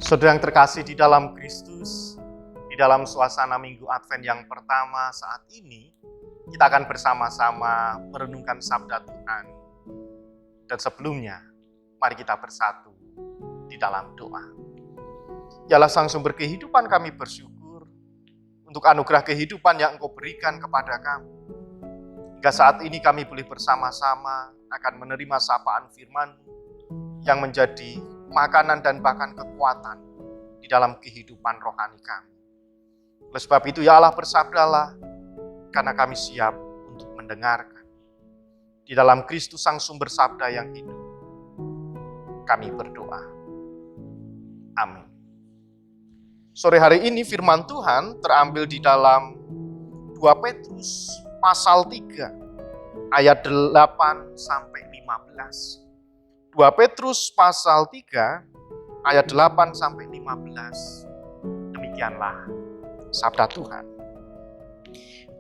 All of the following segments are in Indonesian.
Saudara yang terkasih di dalam Kristus, di dalam suasana Minggu Advent yang pertama saat ini, kita akan bersama-sama merenungkan sabda Tuhan. Dan sebelumnya, mari kita bersatu di dalam doa. Ya Allah Sang Sumber kehidupan, kami bersyukur untuk anugerah kehidupan yang Engkau berikan kepada kami. Hingga saat ini kami boleh bersama-sama akan menerima sapaan firman-Mu yang menjadi makanan dan bahkan kekuatan di dalam kehidupan rohani kami. Oleh sebab itu, ya Allah, bersabdalah, karena kami siap untuk mendengarkan. Di dalam Kristus Sang Sumber Sabda yang hidup, kami berdoa. Amin. Sore hari ini firman Tuhan terambil di dalam 2 Petrus pasal 3, ayat 8 sampai 15. 2 Petrus pasal 3 ayat 8 sampai 15. Demikianlah sabda Tuhan.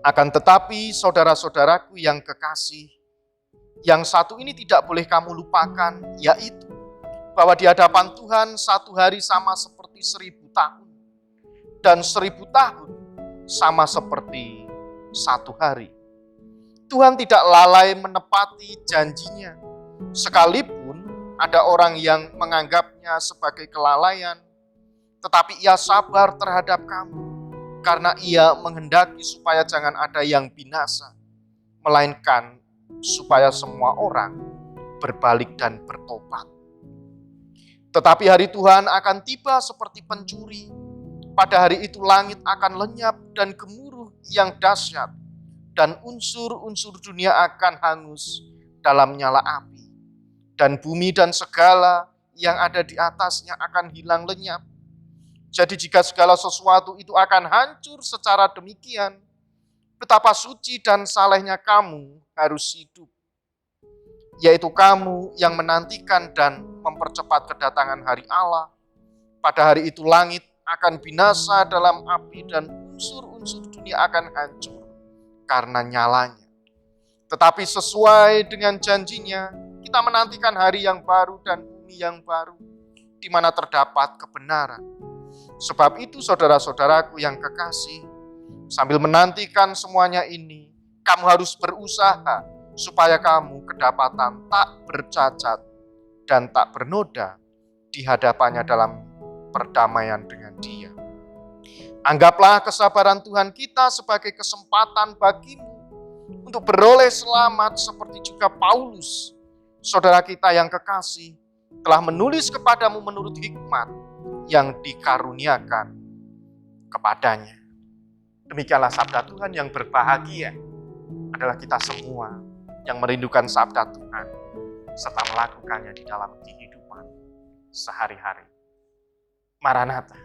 Akan tetapi saudara-saudaraku yang kekasih, yang satu ini tidak boleh kamu lupakan, yaitu bahwa di hadapan Tuhan satu hari sama seperti 1000 tahun, dan 1000 tahun sama seperti satu hari. Tuhan tidak lalai menepati janjinya, sekalipun ada orang yang menganggapnya sebagai kelalaian, tetapi ia sabar terhadap kamu, karena ia menghendaki supaya jangan ada yang binasa, melainkan supaya semua orang berbalik dan bertobat. Tetapi hari Tuhan akan tiba seperti pencuri. Pada hari itu langit akan lenyap dan gemuruh yang dahsyat, dan unsur-unsur dunia akan hangus dalam nyala api. Dan bumi dan segala yang ada di atasnya akan hilang lenyap. Jadi jika segala sesuatu itu akan hancur secara demikian, betapa suci dan salehnya kamu harus hidup. Yaitu kamu yang menantikan dan mempercepat kedatangan hari Allah. Pada hari itu langit akan binasa dalam api dan unsur-unsur dunia akan hancur karena nyalanya. Tetapi sesuai dengan janjinya, kita menantikan hari yang baru dan bumi yang baru, di mana terdapat kebenaran. Sebab itu saudara-saudaraku yang kekasih, sambil menantikan semuanya ini, kamu harus berusaha supaya kamu kedapatan tak bercacat dan tak bernoda di hadapannya dalam perdamaian dengan Dia. Anggaplah kesabaran Tuhan kita sebagai kesempatan bagimu untuk beroleh selamat, seperti juga Paulus, saudara kita yang kekasih, telah menulis kepadamu menurut hikmat yang dikaruniakan kepadanya. Demikianlah sabda Tuhan. Yang berbahagia adalah kita semua yang merindukan sabda Tuhan serta melakukannya di dalam kehidupan sehari-hari. Maranatha.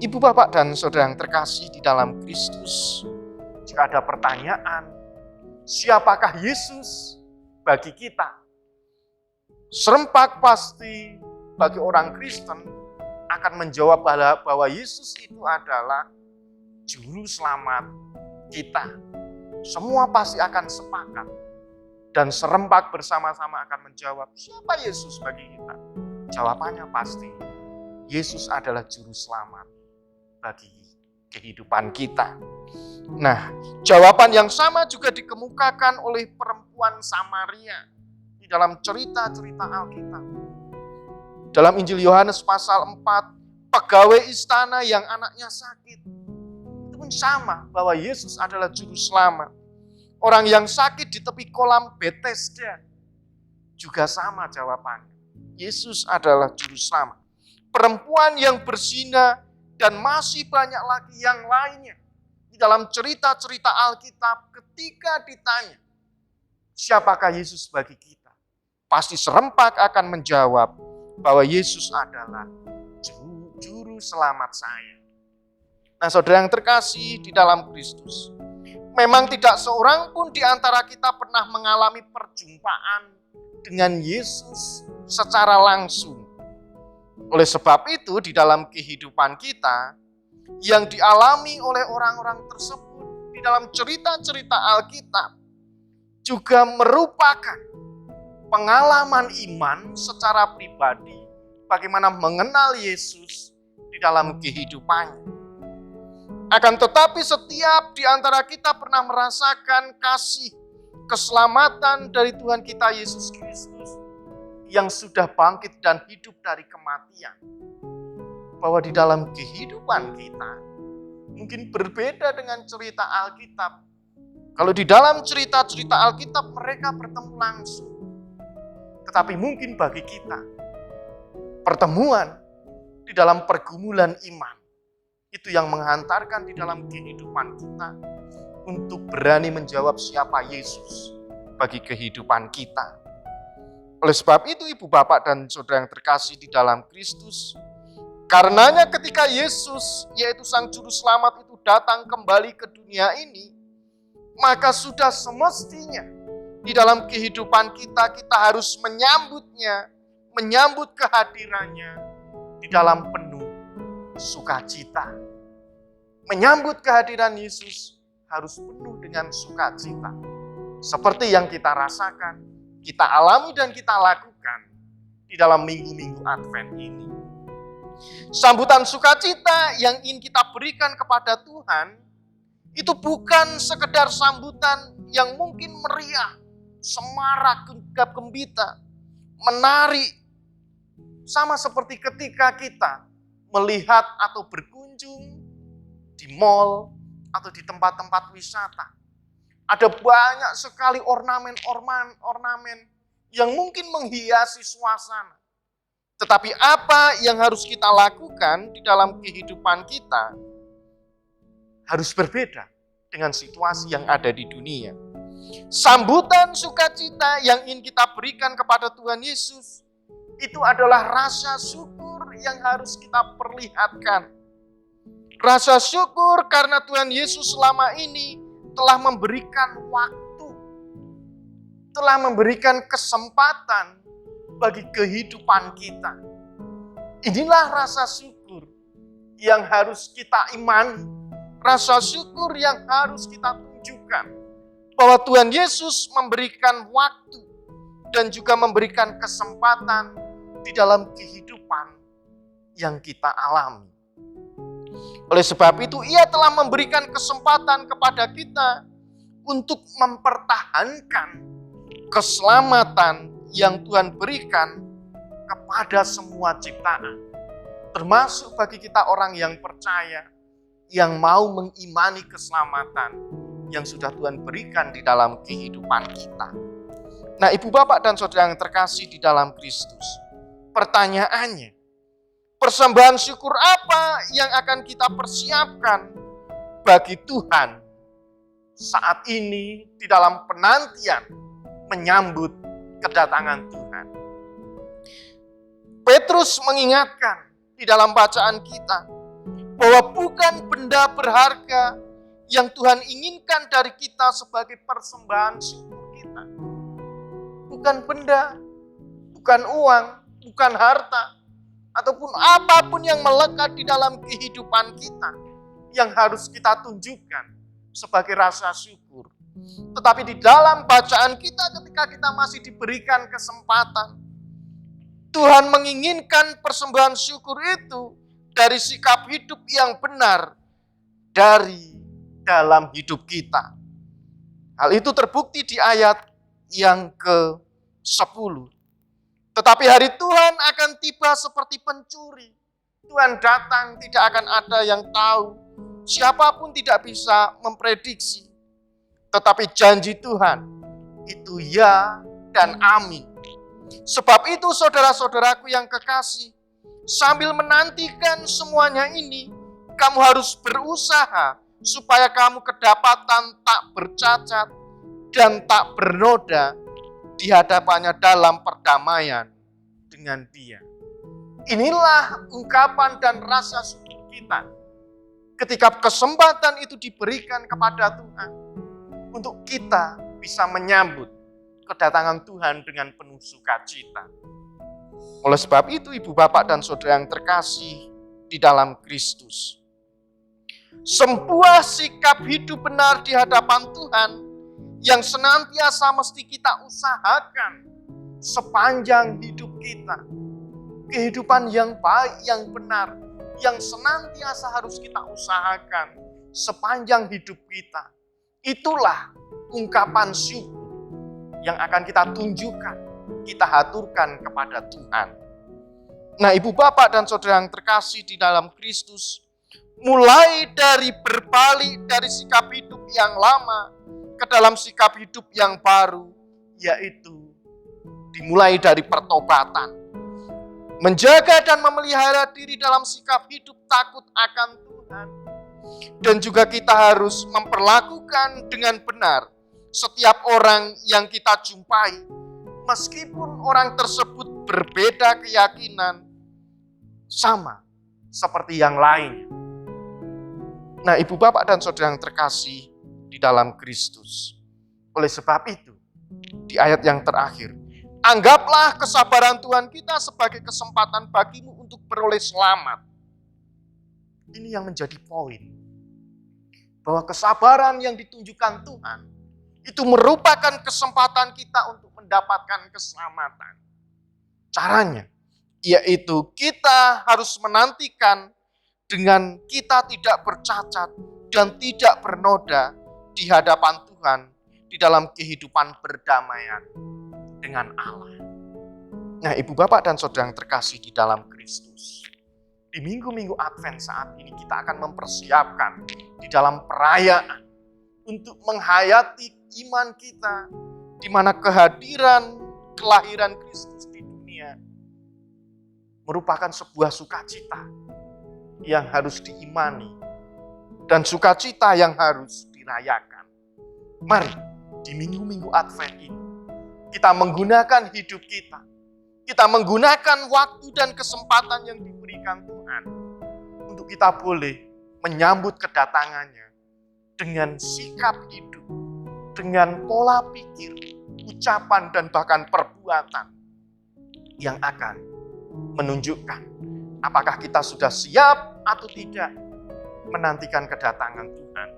Ibu, bapak, dan saudara yang terkasih di dalam Kristus, jika ada pertanyaan, siapakah Yesus bagi kita? Serempak pasti bagi orang Kristen akan menjawab bahwa Yesus itu adalah juru selamat kita. Semua pasti akan sepakat dan serempak bersama-sama akan menjawab, siapa Yesus bagi kita? Jawabannya pasti, Yesus adalah juru selamat bagi kehidupan kita. Nah, jawaban yang sama juga dikemukakan oleh perempuan Samaria dalam cerita-cerita Alkitab. Dalam Injil Yohanes pasal 4, pegawai istana yang anaknya sakit, itu pun sama bahwa Yesus adalah juru selamat. Orang yang sakit di tepi kolam Bethesda juga sama jawabannya. Yesus adalah juru selamat. Perempuan yang berzina dan masih banyak lagi yang lainnya. Di dalam cerita-cerita Alkitab, ketika ditanya, siapakah Yesus bagi kita? Pasti serempak akan menjawab bahwa Yesus adalah juru selamat saya. Nah, saudara yang terkasih di dalam Kristus, memang tidak seorang pun di antara kita pernah mengalami perjumpaan dengan Yesus secara langsung. Oleh sebab itu, di dalam kehidupan kita, yang dialami oleh orang-orang tersebut di dalam cerita-cerita Alkitab, juga merupakan pengalaman iman secara pribadi, bagaimana mengenal Yesus di dalam kehidupannya. Akan tetapi setiap di antara kita pernah merasakan kasih keselamatan dari Tuhan kita Yesus Kristus yang sudah bangkit dan hidup dari kematian. Bahwa di dalam kehidupan kita mungkin berbeda dengan cerita Alkitab. Kalau di dalam cerita-cerita Alkitab mereka bertemu langsung. Tetapi mungkin bagi kita pertemuan di dalam pergumulan iman itu yang menghantarkan di dalam kehidupan kita untuk berani menjawab siapa Yesus bagi kehidupan kita. Oleh sebab itu ibu bapak dan saudara yang terkasih di dalam Kristus, karenanya ketika Yesus yaitu Sang Juru Selamat itu datang kembali ke dunia ini, maka sudah semestinya di dalam kehidupan kita harus menyambutnya, menyambut kehadirannya di dalam penuh sukacita. Menyambut kehadiran Yesus harus penuh dengan sukacita. Seperti yang kita rasakan, kita alami dan kita lakukan di dalam minggu-minggu Advent ini. Sambutan sukacita yang ingin kita berikan kepada Tuhan itu bukan sekedar sambutan yang mungkin meriah, semarak, gegap gembita, menari. Sama seperti ketika kita melihat atau berkunjung di mall atau di tempat-tempat wisata. Ada banyak sekali ornamen-ornamen yang mungkin menghiasi suasana. Tetapi apa yang harus kita lakukan di dalam kehidupan kita harus berbeda dengan situasi yang ada di dunia. Sambutan sukacita yang ingin kita berikan kepada Tuhan Yesus itu adalah rasa syukur yang harus kita perlihatkan. Rasa syukur karena Tuhan Yesus selama ini telah memberikan waktu, telah memberikan kesempatan bagi kehidupan kita. Inilah rasa syukur yang harus kita imani, rasa syukur yang harus kita tunjukkan, bahwa Tuhan Yesus memberikan waktu dan juga memberikan kesempatan di dalam kehidupan yang kita alami. Oleh sebab itu, Ia telah memberikan kesempatan kepada kita untuk mempertahankan keselamatan yang Tuhan berikan kepada semua ciptaan. Termasuk bagi kita orang yang percaya, yang mau mengimani keselamatan yang sudah Tuhan berikan di dalam kehidupan kita. Nah, ibu bapak dan saudara yang terkasih di dalam Kristus, pertanyaannya, persembahan syukur apa yang akan kita persiapkan bagi Tuhan saat ini di dalam penantian menyambut kedatangan Tuhan? Petrus mengingatkan di dalam bacaan kita bahwa bukan benda berharga yang Tuhan inginkan dari kita sebagai persembahan syukur kita. Bukan benda, bukan uang, bukan harta, ataupun apapun yang melekat di dalam kehidupan kita yang harus kita tunjukkan sebagai rasa syukur. Tetapi di dalam bacaan kita ketika kita masih diberikan kesempatan, Tuhan menginginkan persembahan syukur itu dari sikap hidup yang benar dari dalam hidup kita. Hal itu terbukti di ayat yang ke-10. Tetapi hari Tuhan akan tiba seperti pencuri. Tuhan datang, tidak akan ada yang tahu. Siapapun tidak bisa memprediksi. Tetapi janji Tuhan itu ya dan amin. Sebab itu saudara-saudaraku yang kekasih, sambil menantikan semuanya ini, kamu harus berusaha supaya kamu kedapatan tak bercacat dan tak bernoda di hadapannya dalam perdamaian dengan Dia. Inilah ungkapan dan rasa syukur kita ketika kesempatan itu diberikan kepada Tuhan untuk kita bisa menyambut kedatangan Tuhan dengan penuh sukacita. Oleh sebab itu, ibu bapak dan saudara yang terkasih di dalam Kristus, sebuah sikap hidup benar di hadapan Tuhan yang senantiasa mesti kita usahakan sepanjang hidup kita. Kehidupan yang baik, yang benar, yang senantiasa harus kita usahakan sepanjang hidup kita. Itulah ungkapan syukur yang akan kita tunjukkan, kita haturkan kepada Tuhan. Nah, Ibu Bapak dan Saudara yang terkasih di dalam Kristus, mulai dari berbalik dari sikap hidup yang lama ke dalam sikap hidup yang baru, yaitu dimulai dari pertobatan. Menjaga dan memelihara diri dalam sikap hidup takut akan Tuhan. Dan juga kita harus memperlakukan dengan benar setiap orang yang kita jumpai. Meskipun orang tersebut berbeda keyakinan, sama seperti yang lainnya. Nah, Ibu Bapak dan Saudara yang terkasih di dalam Kristus. Oleh sebab itu, di ayat yang terakhir, anggaplah kesabaran Tuhan kita sebagai kesempatan bagimu untuk beroleh selamat. Ini yang menjadi poin. Bahwa kesabaran yang ditunjukkan Tuhan, itu merupakan kesempatan kita untuk mendapatkan keselamatan. Caranya, yaitu kita harus menantikan dengan kita tidak bercacat dan tidak bernoda di hadapan Tuhan di dalam kehidupan berdamaian dengan Allah. Nah, Ibu Bapak dan Saudara yang terkasih di dalam Kristus, di minggu-minggu Advent saat ini kita akan mempersiapkan di dalam perayaan untuk menghayati iman kita, di mana kehadiran kelahiran Kristus di dunia merupakan sebuah sukacita yang harus diimani dan sukacita yang harus dirayakan. Mari di minggu-minggu Advent ini kita menggunakan hidup kita. Kita menggunakan waktu dan kesempatan yang diberikan Tuhan untuk kita boleh menyambut kedatangannya dengan sikap hidup, dengan pola pikir, ucapan dan bahkan perbuatan yang akan menunjukkan apakah kita sudah siap atau tidak menantikan kedatangan Tuhan.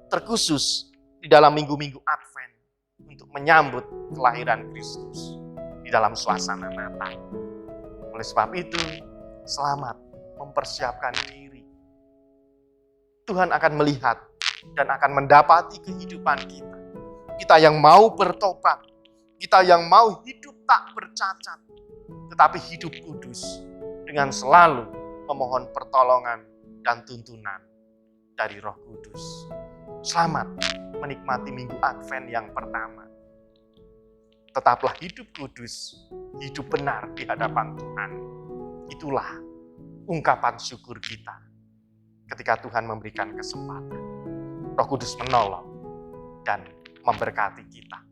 Terkhusus di dalam minggu-minggu Advent untuk menyambut kelahiran Kristus di dalam suasana Natal. Oleh sebab itu, selamat mempersiapkan diri. Tuhan akan melihat dan akan mendapati kehidupan kita. Kita yang mau bertobat, kita yang mau hidup tak bercacat, tetapi hidup kudus dengan selalu memohon pertolongan dan tuntunan dari Roh Kudus. Selamat menikmati minggu Advent yang pertama. Tetaplah hidup kudus, hidup benar di hadapan Tuhan. Itulah ungkapan syukur kita ketika Tuhan memberikan kesempatan. Roh Kudus menolong dan memberkati kita.